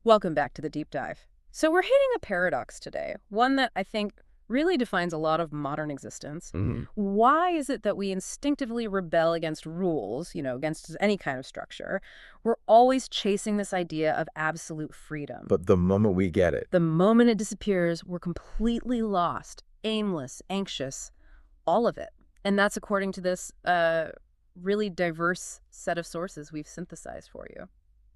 Welcome back to the deep dive. So we're hitting a paradox today, one that I think really defines a lot of modern existence. Mhm. Why is it that we instinctively rebel against rules, against any kind of structure? We're always chasing this idea of absolute freedom. But the moment we get it, The moment it disappears, we're completely lost, aimless, anxious, all of it. And that's according to this really diverse set of sources we've synthesized for you.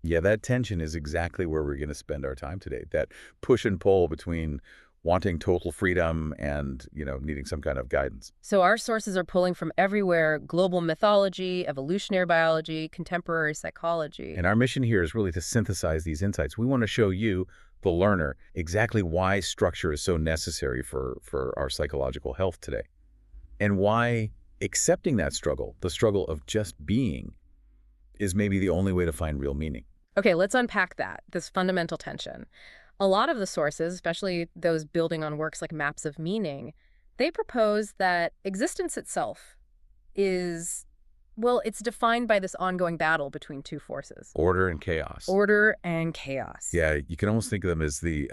yeah, that tension is exactly where we're going to spend our time today. That push and pull between wanting total freedom and, needing some kind of guidance. So our sources are pulling from everywhere: global mythology, evolutionary biology, contemporary psychology. And our mission here is really to synthesize these insights. We want to show you, the learner, exactly why structure is so necessary for our psychological health today. And why accepting that struggle, the struggle of just being, is maybe the only way to find real meaning. Okay, let's unpack that, this fundamental tension. A lot of the sources, especially those building on works like Maps of Meaning, they propose that existence itself is, well, it's defined by this ongoing battle between two forces: Order and chaos. order and chaos. Yeah, you can almost think of them as the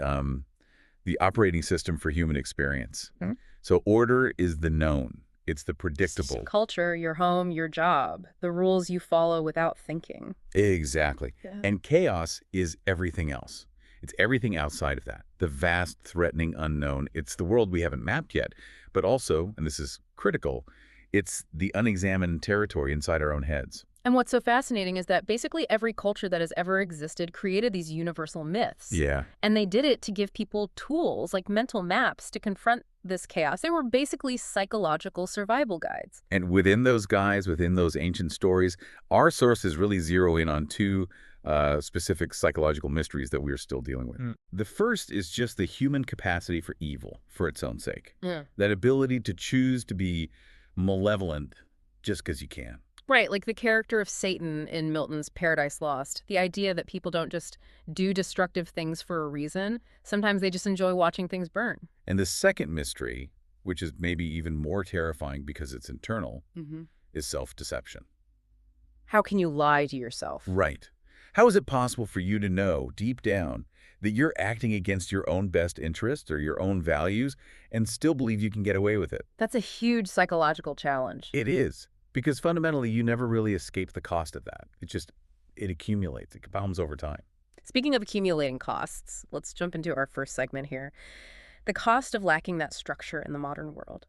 operating system for human experience. Hmm? So order is the known. It's the predictable. Culture, your home, your job, the rules you follow without thinking. Exactly. Yeah. And chaos is everything else. It's everything outside of that. The vast, threatening unknown. It's the world we haven't mapped yet. But also, and this is critical, it's the unexamined territory inside our own heads. And what's so fascinating is that basically every culture that has ever existed created these universal myths. Yeah. And they did it to give people tools like mental maps to confront this chaos. They were basically psychological survival guides. And within those guys, within those ancient stories, our sources really zero in on two specific psychological mysteries that we're still dealing with. The first is just the human capacity for evil for its own sake. Yeah. That ability to choose to be malevolent just because you can. Right, like the character of Satan in Milton's Paradise Lost. The idea that people don't just do destructive things for a reason. Sometimes they just enjoy watching things burn. And the second mystery, which is maybe even more terrifying because it's internal, is self-deception. How can you lie to yourself? Right. How is it possible for you to know deep down that you're acting against your own best interests or your own values and still believe you can get away with it? That's a huge psychological challenge. It is. Because fundamentally, you never really escape the cost of that. It accumulates. It compounds over time. Speaking of accumulating costs, let's jump into our first segment here. The cost of lacking that structure in the modern world.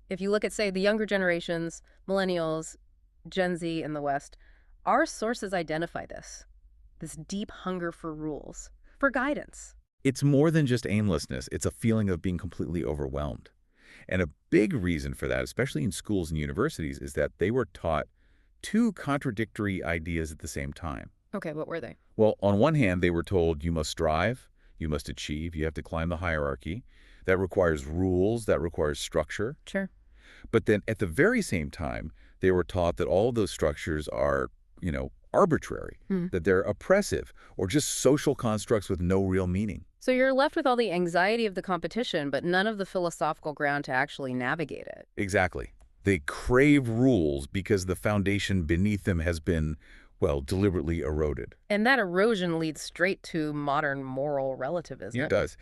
If you look at, say, the younger generations, millennials, Gen Z in the West, our sources identify this deep hunger for rules, for guidance. It's more than just aimlessness. It's a feeling of being completely overwhelmed. And a big reason for that, especially in schools and universities, is that they were taught two contradictory ideas at the same time. Okay, what were they? Well, on one hand, they were told you must strive, you must achieve, you have to climb the hierarchy. That requires rules, that requires structure. Sure. But then at the very same time, they were taught that all of those structures are, arbitrary, that they're oppressive or just social constructs with no real meaning. So you're left with all the anxiety of the competition, but none of the philosophical ground to actually navigate it. Exactly. They crave rules because the foundation beneath them has been, well, deliberately eroded. And that erosion leads straight to modern moral relativism. Yeah, it does.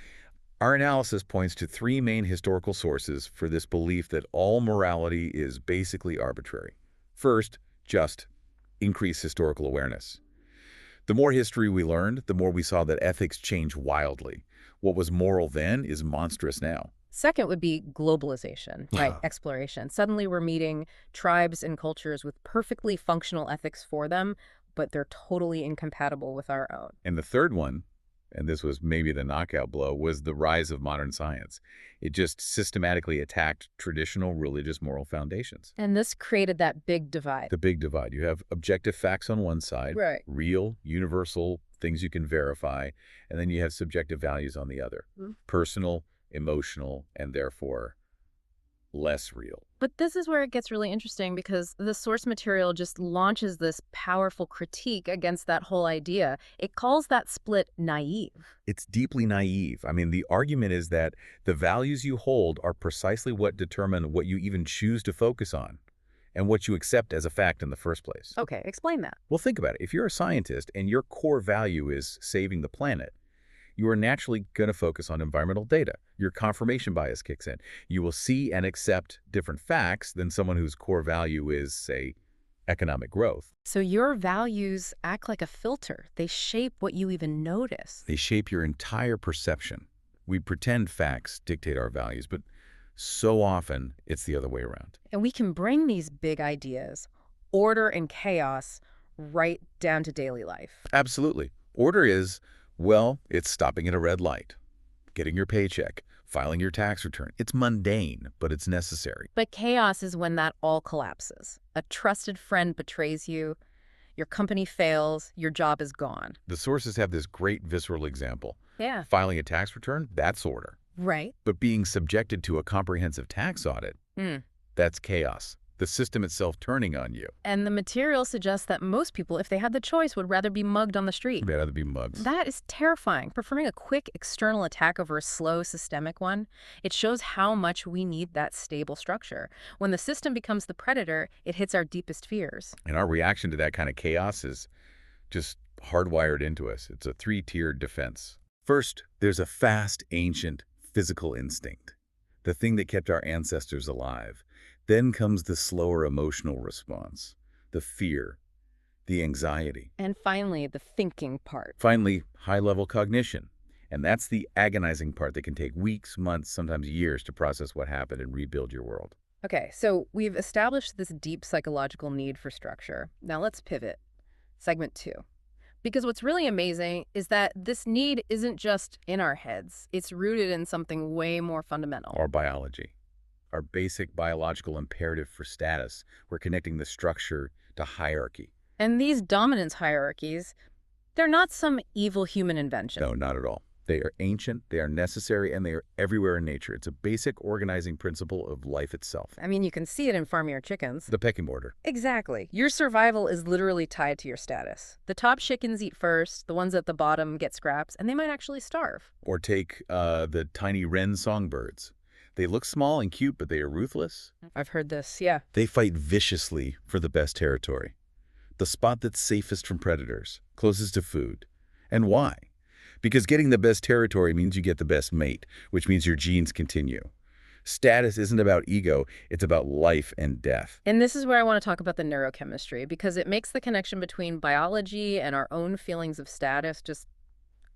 Our analysis points to three main historical sources for this belief that all morality is basically arbitrary. First, just increased historical awareness. The more history we learned, the more we saw that ethics change wildly. What was moral then is monstrous now. Second would be globalization, right? Exploration. Suddenly we're meeting tribes and cultures with perfectly functional ethics for them, but they're totally incompatible with our own. And the third one, and this was maybe the knockout blow, was the rise of modern science. It just systematically attacked traditional religious moral foundations. And this created that big divide. The big divide. You have objective facts on one side, Right. real, universal, things you can verify, and then you have subjective values on the other. Personal, emotional, and therefore less real. But this is where it gets really interesting, because the source material just launches this powerful critique against that whole idea. It calls that split naive. It's deeply naive. I mean, the argument is that the values you hold are precisely what determine what you even choose to focus on and what you accept as a fact in the first place. Okay, explain that. Well, think about it. If you're a scientist and your core value is saving the planet, you are naturally going to focus on environmental data. Your confirmation bias kicks in. You will see and accept different facts than someone whose core value is, say, economic growth. So your values act like a filter. They shape what you even notice. They shape your entire perception. We pretend facts dictate our values, but so often it's the other way around. And we can bring these big ideas, order and chaos, right down to daily life. Absolutely. Order is, well, it's stopping at a red light, getting your paycheck, filing your tax return. It's mundane, but it's necessary. But chaos is when that all collapses. A trusted friend betrays you, your company fails, your job is gone. The sources have this great visceral example. Yeah. Filing a tax return, that's order. Right. But being subjected to a comprehensive tax audit, that's chaos. The system itself turning on you. And the material suggests that most people, if they had the choice, would rather be mugged on the street. They'd rather be mugs. That is terrifying. Preferring a quick external attack over a slow systemic one, it shows how much we need that stable structure. When the system becomes the predator, it hits our deepest fears. And our reaction to that kind of chaos is just hardwired into us. It's a three-tiered defense. First, there's a fast, ancient, physical instinct, the thing that kept our ancestors alive. Then comes the slower emotional response, the fear, the anxiety. And finally, the thinking part. Finally, high-level cognition. And that's the agonizing part that can take weeks, months, sometimes years to process what happened and rebuild your world. Okay, so we've established this deep psychological need for structure. Now let's pivot. Segment 2. Because what's really amazing is that this need isn't just in our heads. It's rooted in something way more fundamental. Our biology. Our basic biological imperative for status. We're connecting the structure to hierarchy. And these dominance hierarchies, they're not some evil human invention. No, not at all. They are ancient, they are necessary, and they are everywhere in nature. It's a basic organizing principle of life itself. I mean, you can see it in farm your chickens. The pecking order. Exactly. Your survival is literally tied to your status. The top chickens eat first, the ones at the bottom get scraps, and they might actually starve. Or take the tiny wren songbirds. They look small and cute, but they are ruthless. I've heard this, yeah. They fight viciously for the best territory. The spot that's safest from predators, closest to food. And why? Because getting the best territory means you get the best mate, which means your genes continue. Status isn't about ego, it's about life and death. And this is where I want to talk about the neurochemistry, because it makes the connection between biology and our own feelings of status just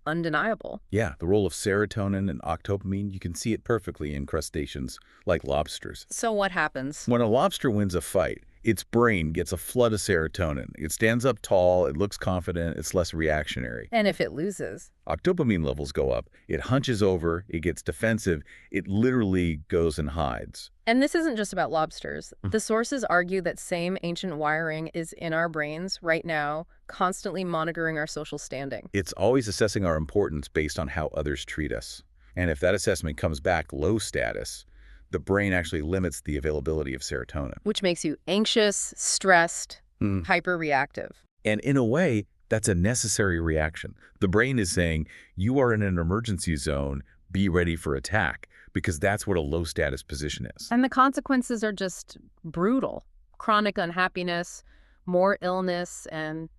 undeniable. Yeah, the role of serotonin and octopamine, you can see it perfectly in crustaceans like lobsters. So what happens? When a lobster wins a fight, its brain gets a flood of serotonin. It stands up tall, it looks confident, it's less reactionary. And if it loses? Octopamine levels go up, it hunches over, it gets defensive, it literally goes and hides. And this isn't just about lobsters. The sources argue that same ancient wiring is in our brains right now, constantly monitoring our social standing. It's always assessing our importance based on how others treat us. And if that assessment comes back low status, the brain actually limits the availability of serotonin. Which makes you anxious, stressed, hyper-reactive. And in a way, that's a necessary reaction. The brain is saying, you are in an emergency zone, be ready for attack, because that's what a low-status position is. And the consequences are just brutal. Chronic unhappiness, more illness, and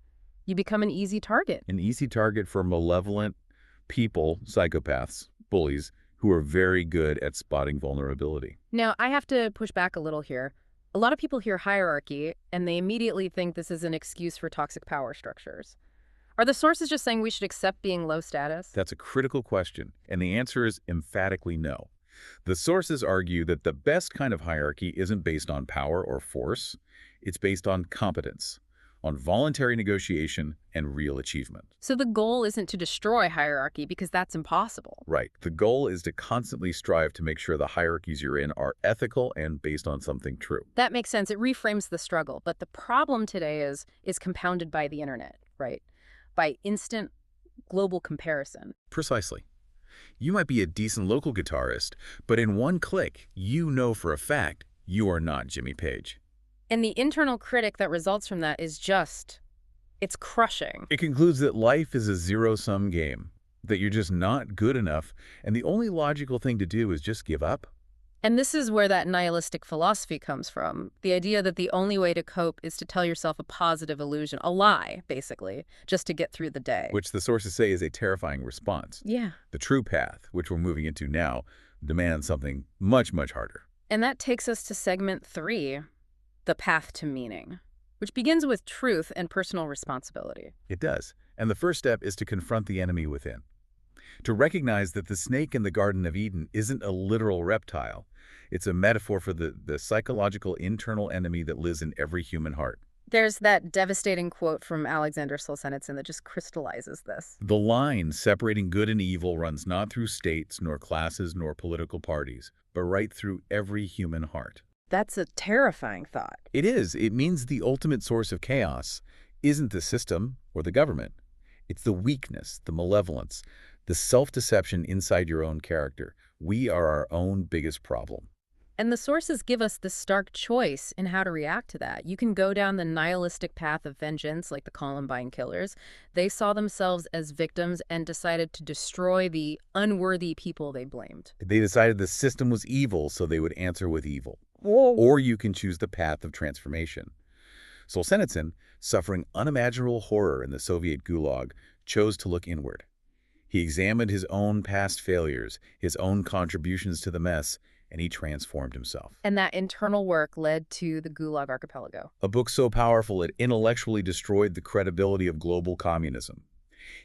you become an easy target. An easy target for malevolent people, psychopaths, bullies, who are very good at spotting vulnerability. Now, I have to push back a little here. A lot of people hear hierarchy, and they immediately think this is an excuse for toxic power structures. Are the sources just saying we should accept being low status? That's a critical question, and the answer is emphatically no. The sources argue that the best kind of hierarchy isn't based on power or force. It's based on competence, on voluntary negotiation and real achievement. So the goal isn't to destroy hierarchy because that's impossible. Right. The goal is to constantly strive to make sure the hierarchies you're in are ethical and based on something true. That makes sense. It reframes the struggle. But the problem today is compounded by the internet, right? By instant global comparison. Precisely. You might be a decent local guitarist, but in one click, you know for a fact you are not Jimmy Page. And the internal critic that results from that is it's crushing. It concludes that life is a zero-sum game, that you're just not good enough, and the only logical thing to do is just give up. And this is where that nihilistic philosophy comes from. The idea that the only way to cope is to tell yourself a positive illusion, a lie, basically, just to get through the day. Which the sources say is a terrifying response. Yeah. The true path, which we're moving into now, demands something much, much harder. And that takes us to segment 3, the path to meaning, which begins with truth and personal responsibility. It does. And the first step is to confront the enemy within. To recognize that the snake in the Garden of Eden isn't a literal reptile. It's a metaphor for the psychological internal enemy that lives in every human heart. There's that devastating quote from Alexander Solzhenitsyn that just crystallizes this. The line separating good and evil runs not through states, nor classes, nor political parties, but right through every human heart. That's a terrifying thought. It is. It means the ultimate source of chaos isn't the system or the government. It's the weakness, the malevolence, the self-deception inside your own character. We are our own biggest problem. And the sources give us this stark choice in how to react to that. You can go down the nihilistic path of vengeance, like the Columbine killers. They saw themselves as victims and decided to destroy the unworthy people they blamed. They decided the system was evil, so they would answer with evil. Whoa. Or you can choose the path of transformation. Solzhenitsyn, suffering unimaginable horror in the Soviet Gulag, chose to look inward. He examined his own past failures, his own contributions to the mess, and he transformed himself. And that internal work led to the Gulag Archipelago. A book so powerful it intellectually destroyed the credibility of global communism.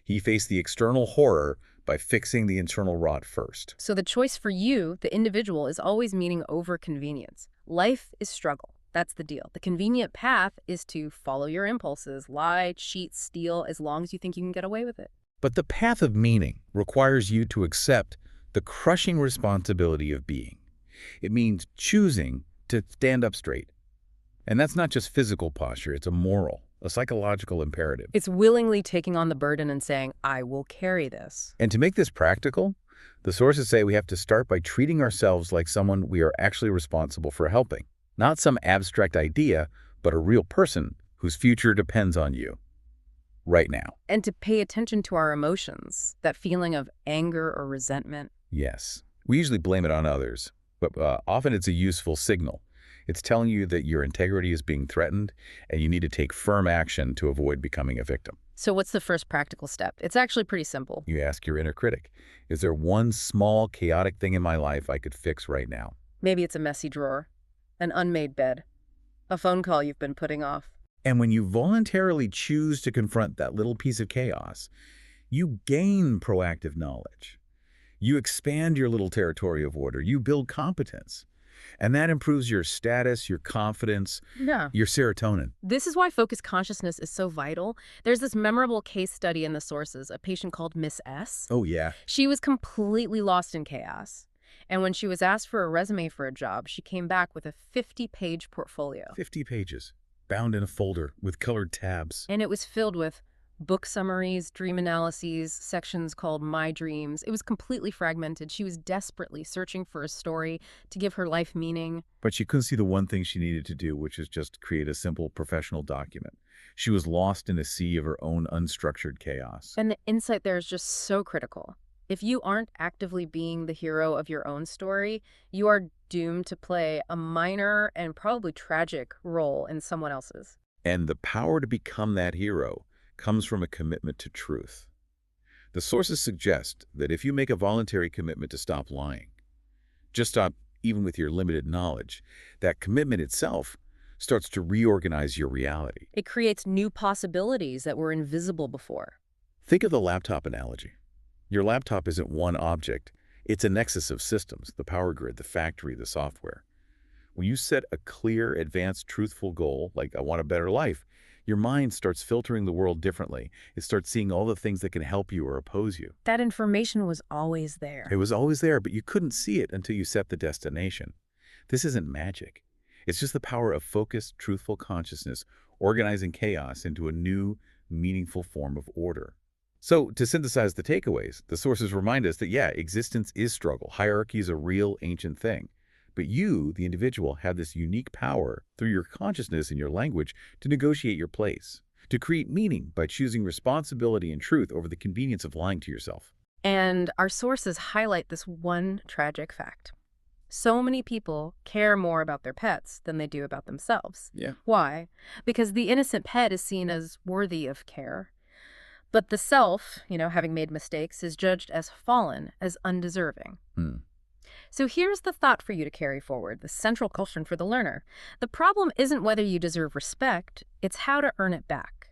He faced the external horror by fixing the internal rot first. So the choice for you, the individual, is always meaning over convenience. Life is struggle. That's the deal. The convenient path is to follow your impulses, lie, cheat, steal, as long as you think you can get away with it. But the path of meaning requires you to accept the crushing responsibility of being. It means choosing to stand up straight. And that's not just physical posture, it's a moral, a psychological imperative. It's willingly taking on the burden and saying, I will carry this. And to make this practical, the sources say we have to start by treating ourselves like someone we are actually responsible for helping. Not some abstract idea, but a real person whose future depends on you. Right now. And to pay attention to our emotions, that feeling of anger or resentment. Yes. We usually blame it on others, but often it's a useful signal. It's telling you that your integrity is being threatened and you need to take firm action to avoid becoming a victim. So what's the first practical step? It's actually pretty simple. You ask your inner critic, is there one small, chaotic thing in my life I could fix right now? Maybe it's a messy drawer, an unmade bed, a phone call you've been putting off. And when you voluntarily choose to confront that little piece of chaos, you gain proactive knowledge. You expand your little territory of order. You build competence. And that improves your status, your confidence, your serotonin. This is why focused consciousness is so vital. There's this memorable case study in the sources, a patient called Miss S. Oh, yeah. She was completely lost in chaos. And when she was asked for a resume for a job, she came back with a 50-page portfolio. 50 pages, bound in a folder with colored tabs. And it was filled with book summaries, dream analyses, sections called My Dreams. It was completely fragmented. She was desperately searching for a story to give her life meaning. But she couldn't see the one thing she needed to do, which is just create a simple professional document. She was lost in a sea of her own unstructured chaos. And the insight there is just so critical. If you aren't actively being the hero of your own story, you are doomed to play a minor and probably tragic role in someone else's. And the power to become that hero comes from a commitment to truth. The sources suggest that if you make a voluntary commitment to stop lying, just stop even with your limited knowledge, that commitment itself starts to reorganize your reality. It creates new possibilities that were invisible before. Think of the laptop analogy. Your laptop isn't one object. It's a nexus of systems, the power grid, the factory, the software. When you set a clear, advanced, truthful goal, like I want a better life, your mind starts filtering the world differently. It starts seeing all the things that can help you or oppose you. That information was always there. It was always there, but you couldn't see it until you set the destination. This isn't magic. It's just the power of focused, truthful consciousness organizing chaos into a new, meaningful form of order. So, to synthesize the takeaways, the sources remind us that, yeah, existence is struggle. Hierarchy is a real, ancient thing. But you, the individual, have this unique power through your consciousness and your language to negotiate your place, to create meaning by choosing responsibility and truth over the convenience of lying to yourself. And our sources highlight this one tragic fact. So many people care more about their pets than they do about themselves. Yeah. Why? Because the innocent pet is seen as worthy of care. But the self, having made mistakes, is judged as fallen, as undeserving. Hmm. So here's the thought for you to carry forward, the central question for the learner. The problem isn't whether you deserve respect, it's how to earn it back.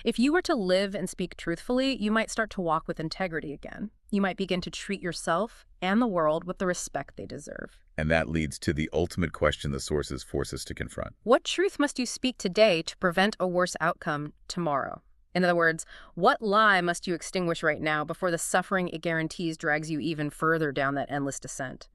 If you were to live and speak truthfully, you might start to walk with integrity again. You might begin to treat yourself and the world with the respect they deserve. And that leads to the ultimate question the sources force us to confront. What truth must you speak today to prevent a worse outcome tomorrow? In other words, what lie must you extinguish right now before the suffering it guarantees drags you even further down that endless descent?